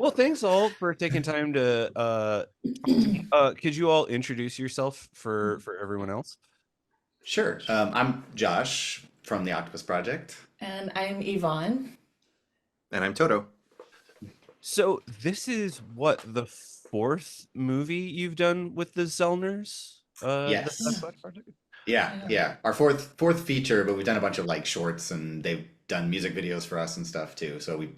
Well, thanks all for taking time to talk to me. Could you all introduce yourself for everyone else? Sure. I'm Josh from the Octopus Project. And I'm Yvonne. And I'm Toto. So this is what, the fourth movie you've done with the Zellners? The Yes. Sasquatch Project? Yeah, Yeah. yeah. Our fourth feature, but we've done a bunch of like shorts and they've done music videos for us and stuff too. So we've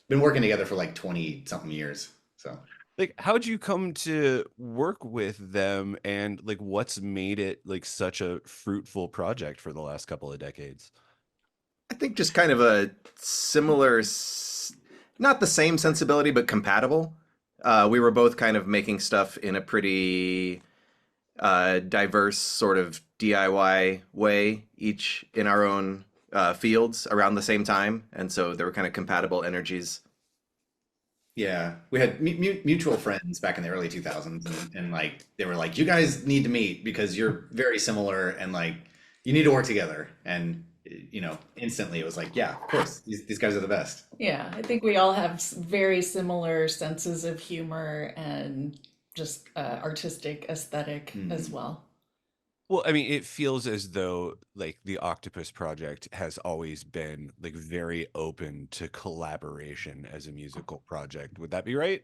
been working together for like 20 something years. So Like, how'd you come to work with them, and like what's made it like such a fruitful project for the last couple of decades? I think just kind of a similar, not the same sensibility, but compatible. We were both kind of making stuff in a pretty diverse sort of DIY way, each in our own fields around the same time. And so there were kind of compatible energies. yeah, we had mutual friends back in the early 2000s, and like they were like, you guys need to meet because you're very similar and like you need to work together. And instantly it was like, yeah, of course, these guys are the best. Yeah, I think we all have very similar senses of humor and just artistic aesthetic as Mhm. well. Well, I mean, it feels as though like the Octopus Project has always been like very open to collaboration as a musical project. Would that be right?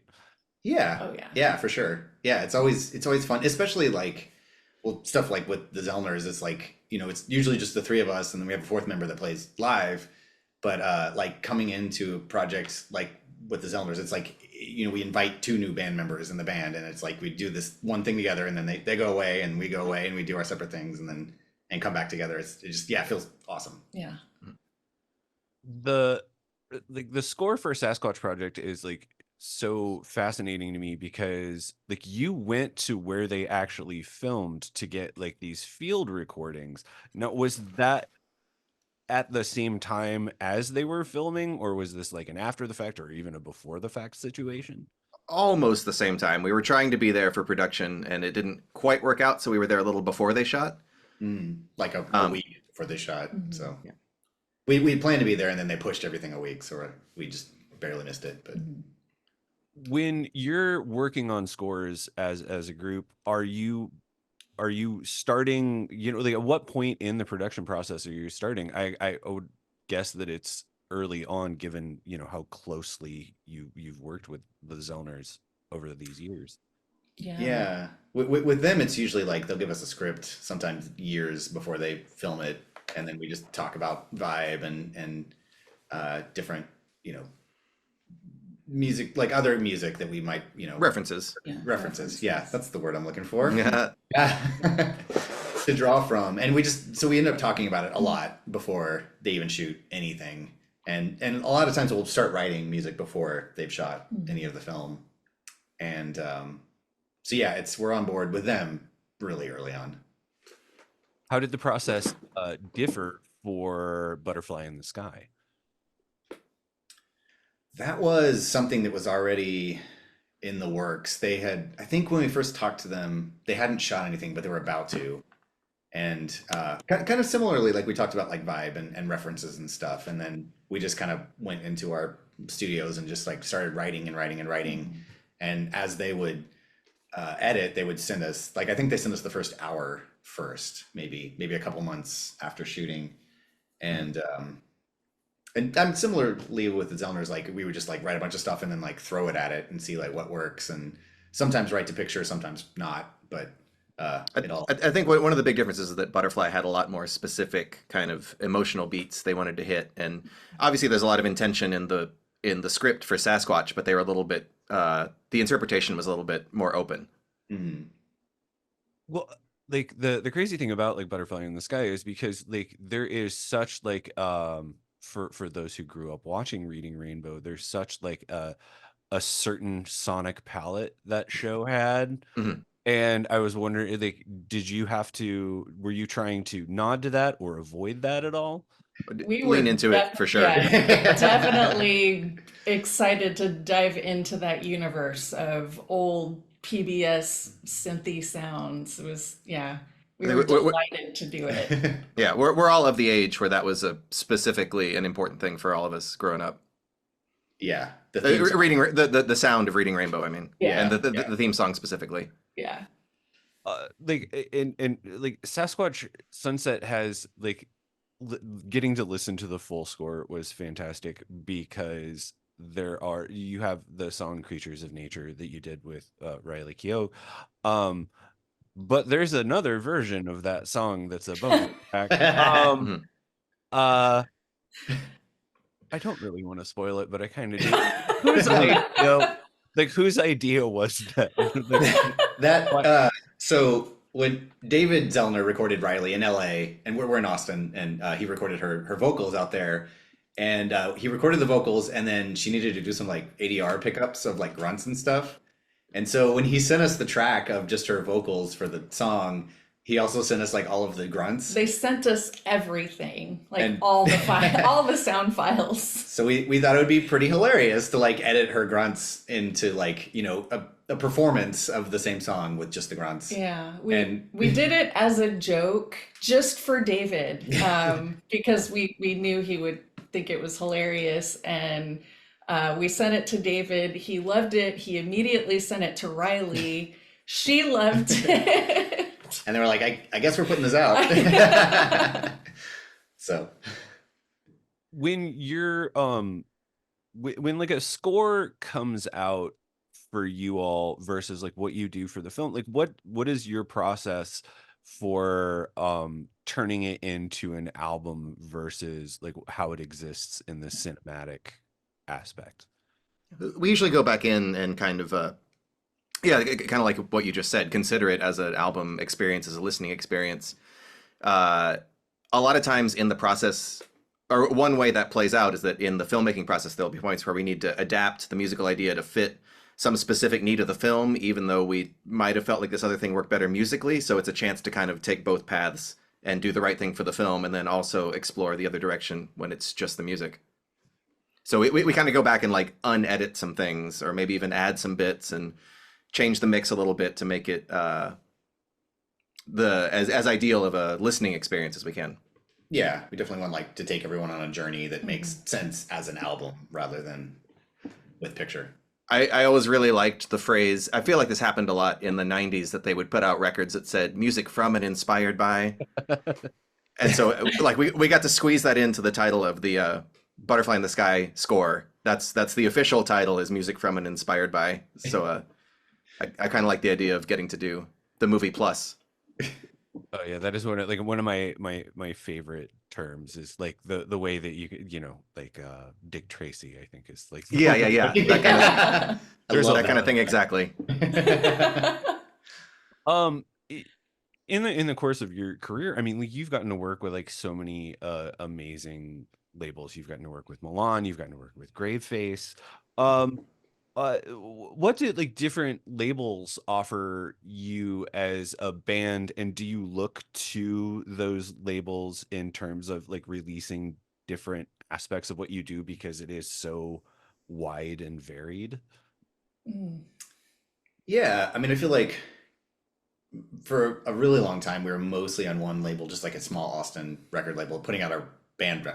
Yeah, Oh yeah. yeah, for sure. Yeah, it's always fun, especially like well stuff like with the Zellners. It's like it's usually just the three of us, and then we have a fourth member that plays live. But like coming into projects like with the Zellners, it's like we invite two new band members in the band, and it's like we do this one thing together, and then they go away, and we go away, and we do our separate things, and then and come back together. It just yeah, it feels awesome. Yeah. The like the score for Sasquatch Project is like so fascinating to me because like you went to where they actually filmed to get like these field recordings. Now, was that at the same time as they were filming, or was this like an after the fact or even a before the fact situation? Almost the same time. We were trying to be there for production and it didn't quite work out. So we were there a little before they shot. Like a Um, week before the shot. Mhm. So yeah. we planned to be there, and then they pushed everything a week, so we just barely missed it. But Mhm. When you're working on scores as a group, are you starting, like at what point in the production process are you starting? I would guess that it's early on, given how closely you've worked with the Zellners over these years. Yeah. yeah, with them, it's usually like they'll give us a script sometimes years before they film it, and then we just talk about vibe and different you know music, like other music that we might References. Yeah. references. Yeah, References. that's the word I'm looking for. Yeah. Yeah. To draw from, and we end up talking about it a lot before they even shoot anything, and a lot of times we'll start writing music before they've shot any of the film, and so yeah, we're on board with them really early on. How did the process differ for Butterfly in the Sky? That was something that was already in the works. They had, I think when we first talked to them, they hadn't shot anything, but they were about to. And kind of similarly, like we talked about like vibe and references and stuff. And then we just kind of went into our studios and just like started writing and writing and writing. And as they would edit, they would send us, like I think they sent us the first hour first, maybe a couple months after shooting. And similarly with the Zellners, like we would just like write a bunch of stuff and then like throw it at it and see like what works, and sometimes write to picture, sometimes not, but I, it all. I think one of the big differences is that Butterfly had a lot more specific kind of emotional beats they wanted to hit, and obviously there's a lot of intention in the script for Sasquatch, but they were a little bit the interpretation was a little bit more open. Mhm. Well, like the crazy thing about like Butterfly in the Sky is because like there is such like for those who grew up watching Reading Rainbow, there's such like a certain sonic palette that show had. Mhm. And I was wondering, like, were you trying to nod to that or avoid that at all? We Lean were into it for sure. yeah, definitely excited to dive into that universe of old PBS synthy sounds. It was, yeah, we I were think delighted to do it. yeah, we're all of the age where that was a specifically an important thing for all of us growing up. Yeah, the theme song. Reading the sound of Reading Rainbow, I mean, Yeah. and Yeah. the theme song specifically. Yeah. Like and like Sasquatch Sunset has like getting to listen to the full score was fantastic because you have the song Creatures of Nature that you did with Riley Keough, but there's another version of that song that's a bonus track. Mhm. I don't really want to spoil it, but I kind of do. Whose idea? Like whose idea was that? So when David Zellner recorded Riley in LA, and we're in Austin, and he recorded her vocals out there, and he recorded the vocals, and then she needed to do some like ADR pickups of like grunts and stuff. And so when he sent us the track of just her vocals for the song, he also sent us like all of the grunts. They sent us everything, like And- all the sound files. So we thought it would be pretty hilarious to like edit her grunts into like, you know, a performance of the same song with just the grunts. Yeah, And- we did it as a joke just for David, because we knew he would think it was hilarious, and we sent it to David. He loved it. He immediately sent it to Riley. She loved it. And they were like, I guess we're putting this out. So When you're when like a score comes out for you all versus like what you do for the film, like what is your process for turning it into an album versus like how it exists in the cinematic aspect? We usually go back in and kind of yeah, kind of like what you just said, consider it as an album experience, as a listening experience. A lot of times in the process, or one way that plays out is that in the filmmaking process, there'll be points where we need to adapt the musical idea to fit some specific need of the film, even though we might have felt like this other thing worked better musically. So it's a chance to kind of take both paths and do the right thing for the film, and then also explore the other direction when it's just the music. So we kind of go back and like unedit some things, or maybe even add some bits and change the mix a little bit to make it as ideal of a listening experience as we can. yeah, we definitely want like to take everyone on a journey that makes sense as an album rather than with picture. I always really liked the phrase, I feel like this happened a lot in the 90s, that they would put out records that said music from and inspired by. And so like we got to squeeze that into the title of the Butterfly in the Sky score. That's the official title, is music from and inspired by. So I kind of like the idea of getting to do the movie plus. Oh yeah, that is one of my favorite terms is like the way that you know, like Dick Tracy, I think, is like Yeah. That kind of, There's that kind of thing, exactly. In the course of your career, I mean, like you've gotten to work with like so many amazing labels. You've gotten to work with Milan, you've gotten to work with Graveface. What did like different labels offer you as a band, and do you look to those labels in terms of like releasing different aspects of what you do because it is so wide and varied? Yeah, I mean, I feel like for a really long time we were mostly on one label, just like a small Austin record label, putting out our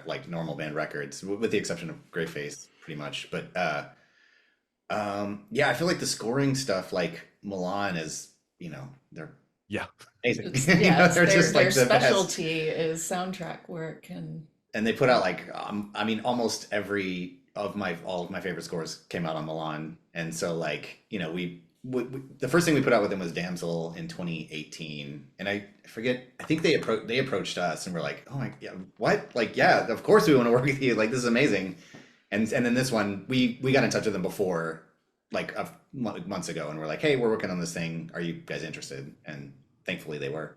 like normal band records, with the exception of Greyface, pretty much. But yeah, I feel like the scoring stuff, like Milan, is, you know, they're Yeah. amazing. It's, You yeah, know, it's they're their, just like their the best. specialty is soundtrack work, and And they put out like I mean, almost all of my favorite scores came out on Milan. And so like, you know, we the first thing we put out with them was Damsel in 2018, and I forget, I think they approached us and we're like, oh my, yeah, what, like, yeah, of course we want to work with you, like this is amazing. And then this one, we got in touch with them before, like months ago, and we're like, hey, we're working on this thing, are you guys interested? And thankfully they were.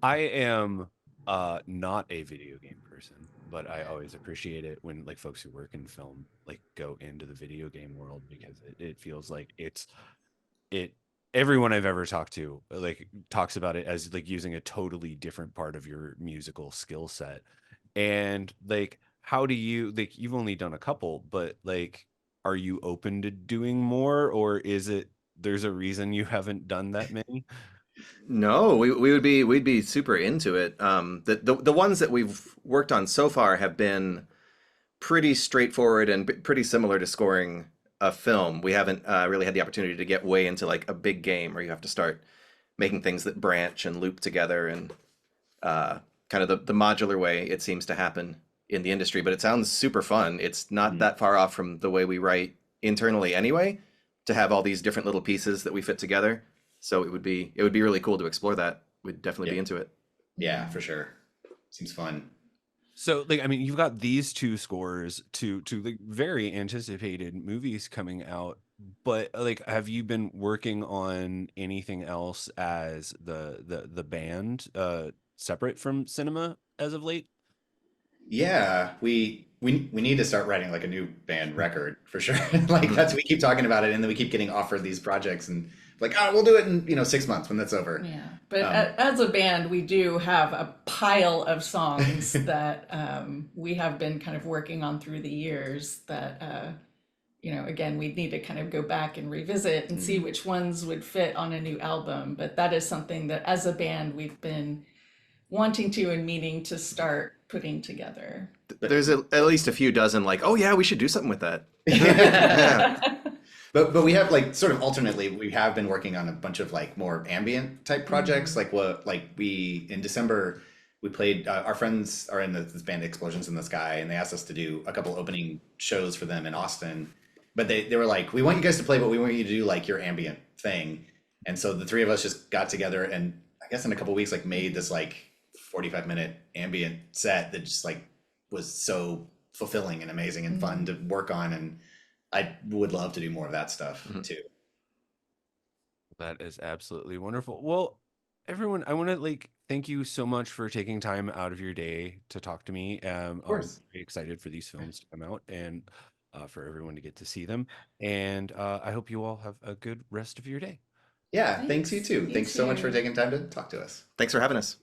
I am not a video game person, but I always appreciate it when like folks who work in film like go into the video game world, because it feels like everyone I've ever talked to like talks about it as like using a totally different part of your musical skill set. And like, how do you, like, you've only done a couple, but like, are you open to doing more, or is it there's a reason you haven't done that many? No, we'd be super into it. The ones that we've worked on so far have been pretty straightforward and pretty similar to scoring a film. We haven't really had the opportunity to get way into like a big game where you have to start making things that branch and loop together and kind of the modular way it seems to happen in the industry. But it sounds super fun. It's not that far off from the way we write internally anyway, to have all these different little pieces that we fit together. So it would be really cool to explore that. We'd definitely be into it. Yeah, for sure. Seems fun. So, like, I mean, you've got these two scores to like very anticipated movies coming out, but like, have you been working on anything else as the band separate from cinema as of late? Yeah, we need to start writing like a new band record for sure. Like that's we keep talking about it, and then we keep getting offered these projects, and like, oh, we'll do it in 6 months when that's over. Yeah, but as a band, we do have a pile of songs that we have been kind of working on through the years that, again, we'd need to kind of go back and revisit and see which ones would fit on a new album. But that is something that as a band, we've been wanting to and meaning to start putting together. There's at least a few dozen like, oh yeah, we should do something with that. Yeah. But we have like sort of alternately, we have been working on a bunch of like more ambient type projects. We in December we played. Our friends are in this band Explosions in the Sky, and they asked us to do a couple opening shows for them in Austin. But they were like, we want you guys to play, but we want you to do like your ambient thing. And so the three of us just got together, and I guess in a couple weeks like made this like 45-minute ambient set that just like was so fulfilling and amazing and fun to work on. And I would love to do more of that stuff too. That is absolutely wonderful. Well, everyone, I want to like thank you so much for taking time out of your day to talk to me. Of course. I'm very excited for these films to come out and for everyone to get to see them. And I hope you all have a good rest of your day. Yeah, thanks you too. You Thanks so much for too. taking time to talk to us. Thanks for having us.